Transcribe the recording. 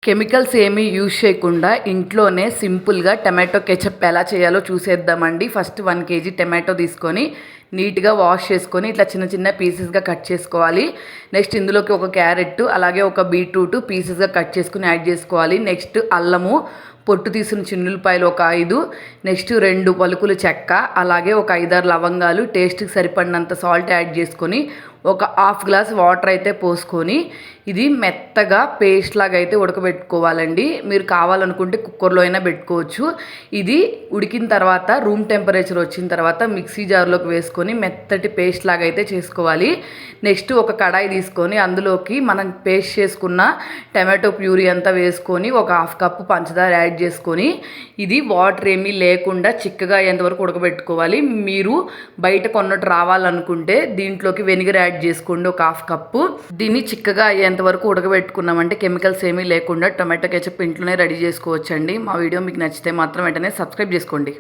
Chemicals ఏమీ use చేయకుండా ఇంట్లోనే సింపుల్గా టమాటో కెచప్ ఎలా చేయాలో చూసేద్దామండి. ఫస్ట్ 1 kg టమాటో తీసుకొని నీట్గా వాష్ చేసుకొని ఇట్లా చిన్న చిన్న పీసెస్గా కట్ చేసుకోవాలి. నెక్స్ట్ ఇందులోకి ఒక క్యారెట్ అలాగే ఒక బీట్రూట్ పీసెస్గా కట్ చేసుకుని యాడ్ చేసుకోవాలి. నెక్స్ట్ అల్లము, పొట్టు తీసిన చిన్నులపాయలు ఒక 5, నెక్స్ట్ 2 పలుకులు చెక్క, అలాగే ఒక 5-6 లవంగాలు, టేస్ట్కి సరిపడినంత సాల్ట్ యాడ్ చేసుకొని ఒక 1/2 గ్లాస్ వాటర్ అయితే పోసుకొని ఇది మెత్తగా పేస్ట్ లాగా అయితే ఉడకబెట్టుకోవాలండి. మీరు కావాలనుకుంటే కుక్కర్లో అయినా పెట్టుకోవచ్చు. ఇది ఉడికిన తర్వాత రూమ్ టెంపరేచర్ వచ్చిన తర్వాత మిక్సీ జార్లోకి వేసుకొని మెత్తటి పేస్ట్ లాగా అయితే చేసుకోవాలి. నెక్స్ట్ ఒక కడాయి తీసుకొని అందులోకి మనం పేస్ట్ చేసుకున్న టమాటో ప్యూరీ అంతా వేసుకొని ఒక 1/2 కప్పు పంచదార యాడ్ చేసుకొని ఇది వాటర్ ఏమీ లేకుండా చిక్కగా అయ్యేంతవరకు ఉడకబెట్టుకోవాలి. మీరు బయట కొన్నట్టు రావాలనుకుంటే దీంట్లోకి వెనిగర్ యాడ్ చేసుకోండి ఒక 1/2 కప్పు. దీన్ని చిక్కగా అయ్యేంత వరకు ఉడకబెట్టుకున్నామంటే కెమికల్స్ ఏమీ లేకుండా టొమాటో కెచప్ ఇంట్లోనే రెడీ చేసుకోవచ్చండి. మా వీడియో మీకు నచ్చితే మాత్రం వెంటనే సబ్స్క్రైబ్ చేసుకోండి.